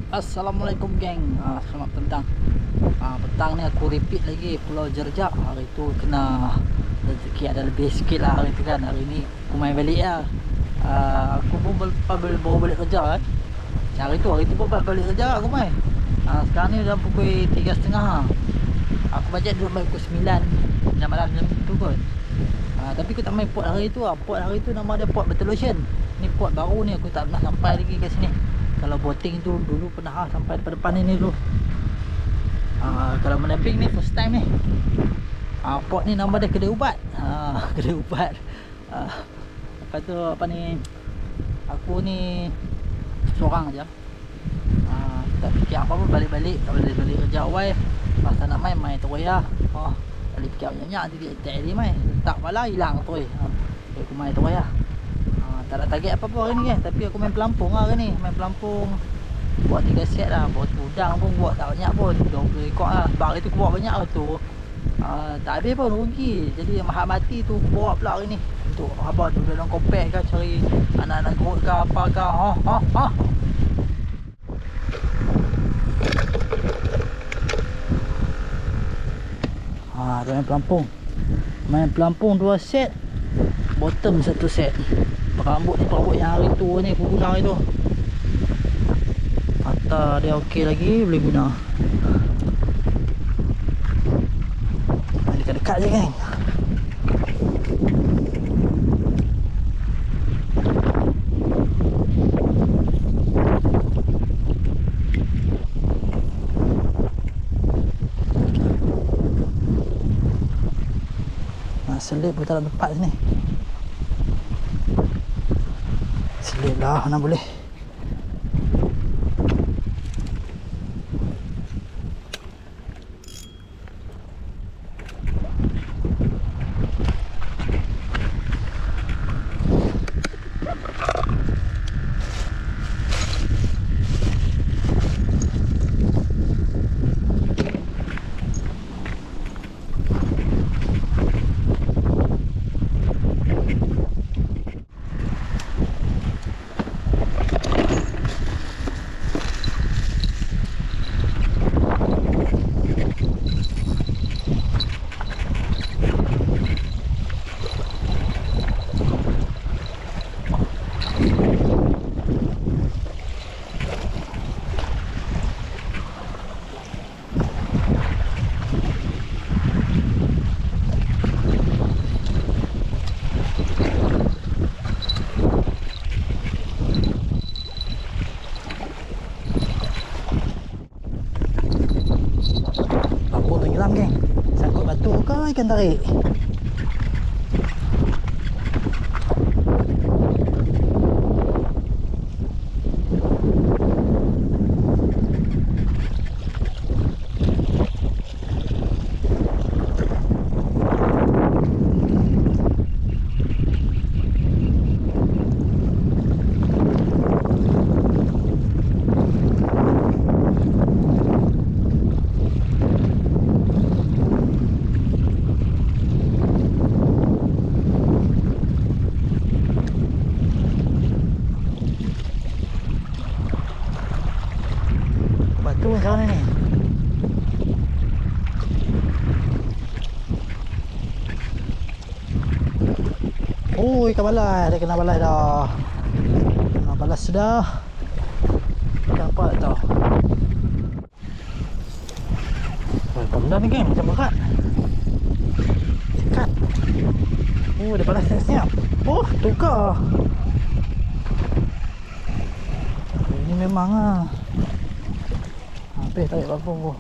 Assalamualaikum geng. Selamat petang. Petang ni aku repeat lagi Pulau Jerjak. Hari tu kena rezeki ada lebih sikit lah hari tu kan. Hari ni aku main balik lah. Aku pun baru balik kerja kan. Hari tu pun balik kerja aku main. Sekarang ni dah pukul 3.30. Aku bajet duduk main pukul 9 malam macam tu kot. Tapi aku tak main port hari tu lah. Port hari tu nama dia Port Betolution. Ni port baru ni, aku tak pernah sampai lagi ke sini. Kalau boating tu dulu pernah sampai depan ni dulu. Kalau meneping ni first time ni. Port ni nama dia Kedai Ubat. Kedai Ubat. Lepas tu apa ni, aku ni seorang aja. Tak fikir apa-apa, balik kerja awal. Pasal nak main teroya. Balik fikir banyak-banyak tak ada main. Tak pala hilang tu. Aku main teroya. Tak ada target apa-apa hari ni kan. Tapi aku main pelampung lah hari ni. Main pelampung buat 3 set lah. Buat udang pun buat tak banyak pun, 20 ekor lah. Sebab hari tu aku buat banyak lah tu. Tak habis pun, rugi. Jadi mahal mati tu aku bawa pula hari ni. Untuk apa tu, dalam compact ke, cari anak-anak gerut ke apa ke. Tu main pelampung 2 set, bottom 1 set. Perambut yang hari tu ni aku guna hari tu. Atas dia okey lagi, boleh guna. Dekat-dekat je kan. Selip pun tak ada tempat sini. Selip lah mana boleh. Sangkut batu ke ikan tarik? Batu macam mana ni? Oh, ikan balas. Dia kena balas dah. Balas sudah. Ikan apa tau? Ikan benda ni geng, macam berat. Ikat. Oh, dia balas siap-siap. Oh, tukar. Ini memang lah. Tarik pelampung pun.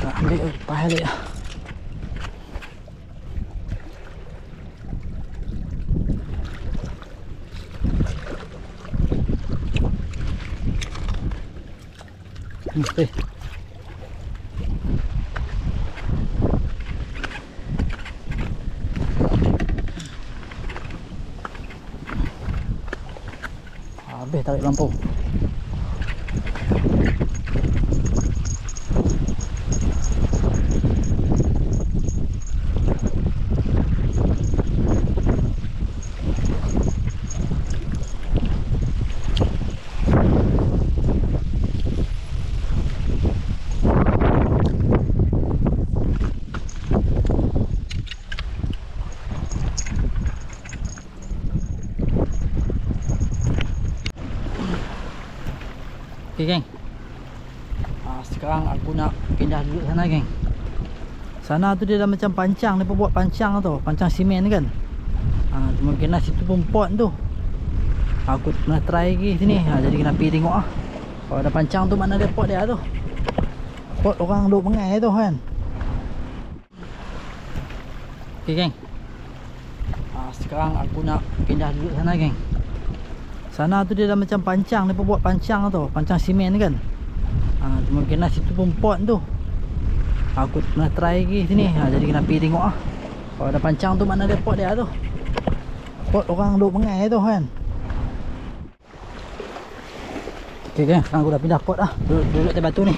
Tak ambil pahal dia. Habis tarik lampu. Okay geng, sekarang aku nak pindah duduk sana geng. Sana tu dia dah macam pancang, dia pun buat pancang tu, pancang simen kan. Mungkin lah situ pun pot tu. Aku pernah try lagi sini, jadi kena pergi tengok lah. Kalau ada pancang tu mana dia pot dia tu. Pot orang duduk mengai tu kan. Okay geng, sekarang aku nak pindah duduk sana geng. Sana tu dia dah macam pancang, dia pun buat pancang tu, pancang simen kan. Mungkin lah situ pun pot tu. Aku pernah try lagi sini, jadi kena pergi tengok lah. Kalau ada pancang tu mana dia pot dia tu. Pot orang duduk mengai tu kan. Okay geng, sekarang aku dah pindah pot lah. Duduk atas batu ni.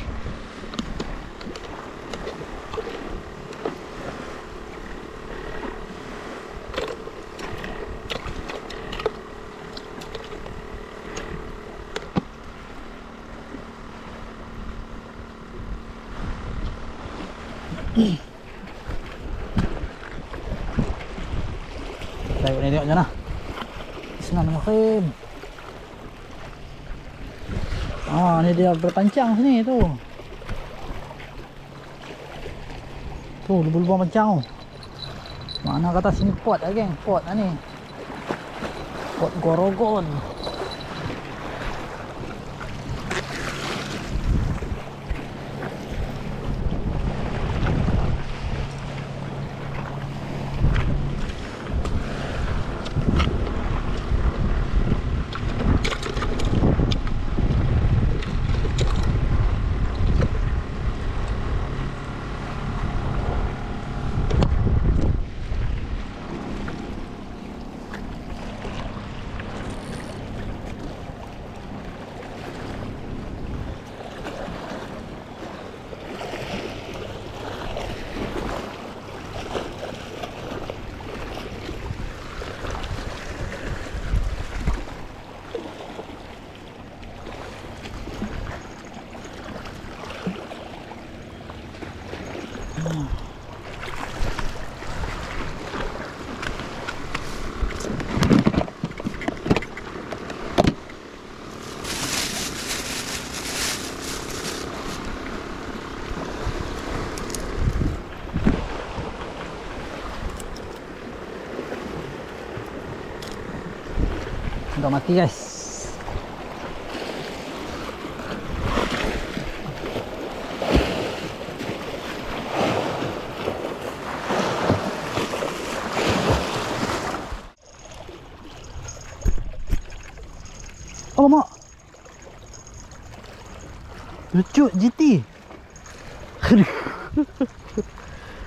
Tengok ni, tengok je lah. Bismillahirrahmanirrahim. Ni dia berpancang sini tu. Tu lubang-lubang pancang tu. Mana kata sini pot lah geng, pot lah ni. Pot gorogon. Dah mati guys. Alamak, lucut GT.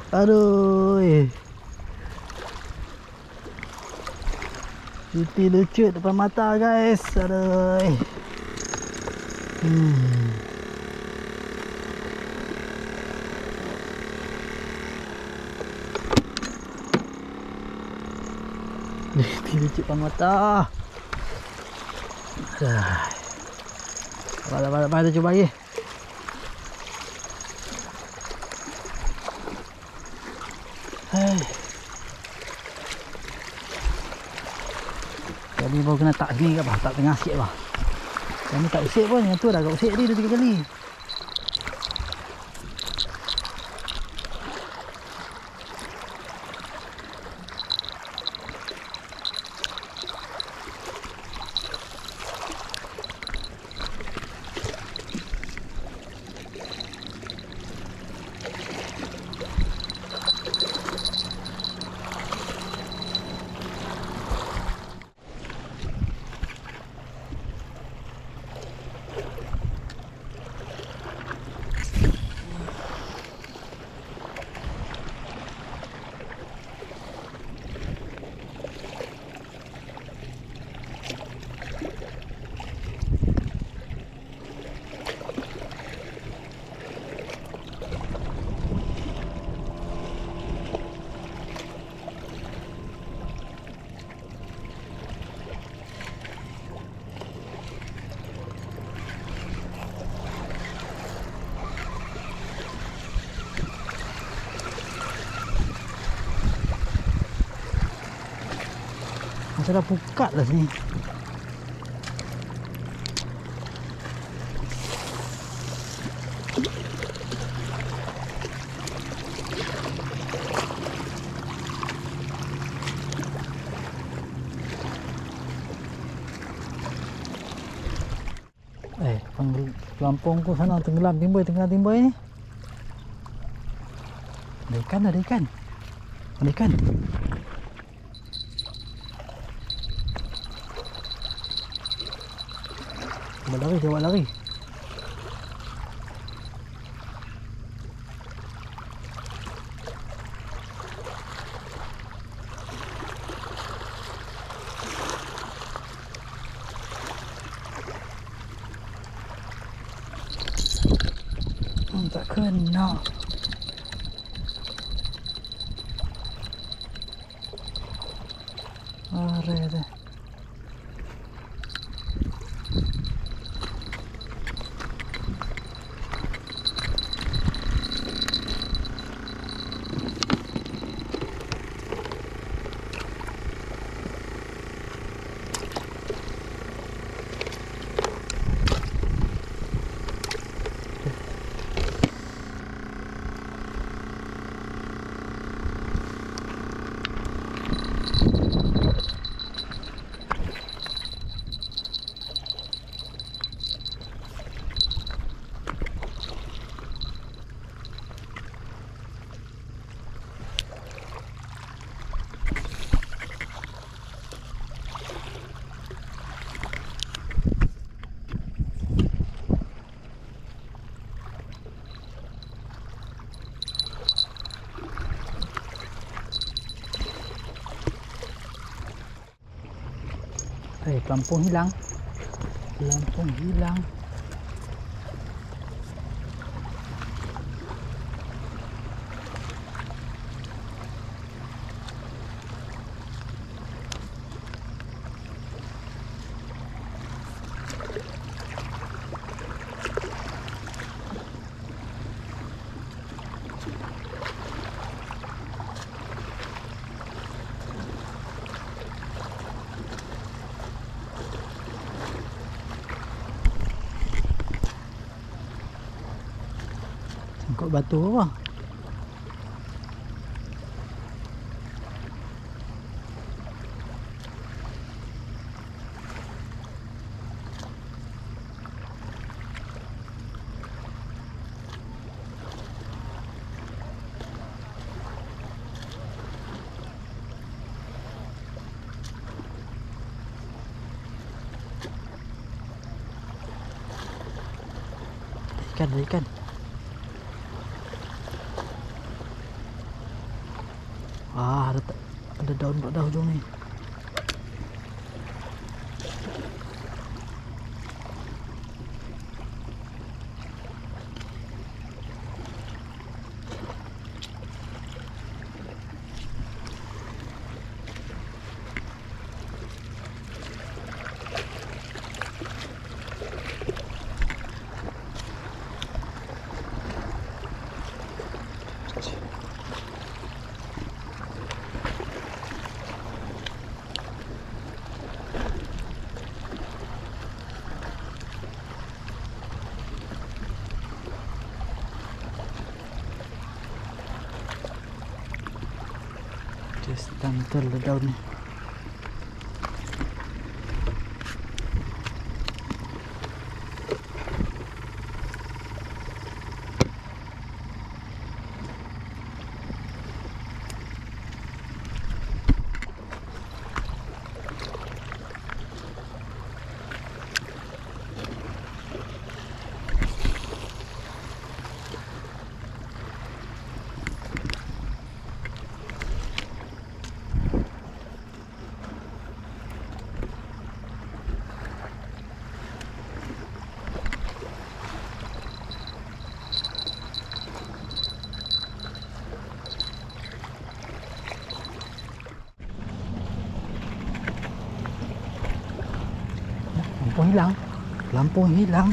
Aduh, GT lucut depan mata guys. Aduh. GT lucut depan mata. Lepas tu cuba lagi. Jadi baru kena tak sini ke apa? Tak tengah sikit apa? Yang ni tak usik pun, yang tu dah agak usik tadi 2-3 kali. Macam dah pukat lah sini. Pelampung pun sana tenggelam timbul tengah timbul ni. Ada ikan, ada ikan. Ada ikan. Coba lari, coba lari. Tak kena. Are dah. Pelampung hilang. Pelampung hilang. Sangkut batu apa? Ikan, ada ikan. Ada daun pada hujung ni. Betul ada daun ni. Lampu hilang. Lampu hilang.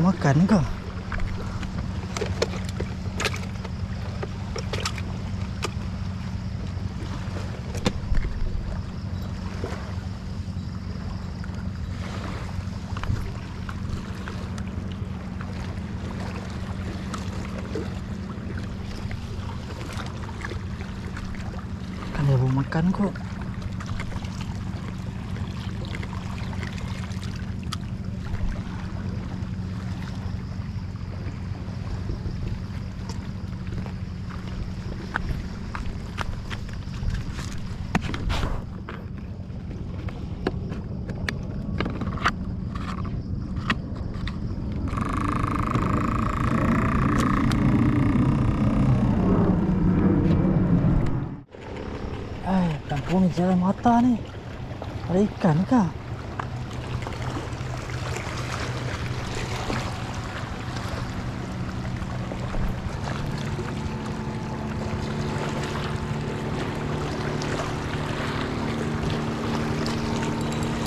baru makan ke? Kan dia baru makan kok. Kampung ni jalan mata ni. Ada ikan kah?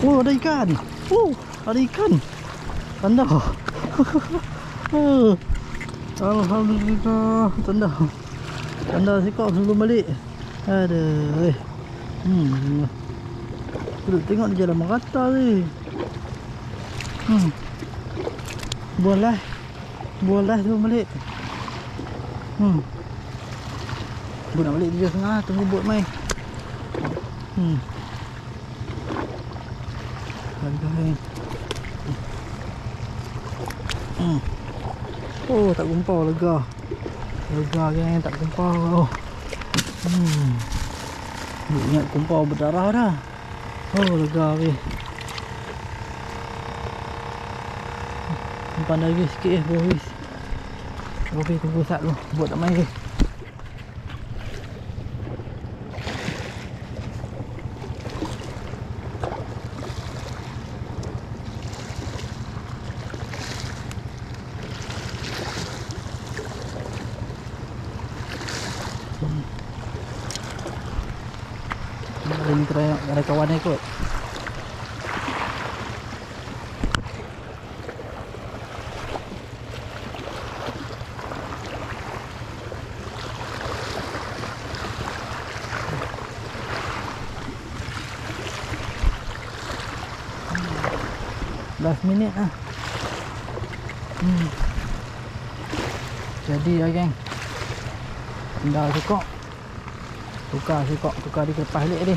Oh, ada ikan. Oh, ada ikan. Tanda. Alhamdulillah. Tanda. Tanda sikap sebelum balik. Aduh. Duduk tengok dia jalan merata ni. Buat lah tu balik. Buat nak balik 7.30. Tunggu buat mai. Oh, tak gumpau, lega. Lega kan, tak gumpau. Ingat gumpau berdarah dah. Oh, lega weh. Simpan lagi sikit boys. Okey, tunggu sat dulu. Buat tak main ke. Ini kena ada kawan dia ikut. Last minute lah. Jadi ya geng, tinggal tukar di lepas balik ni.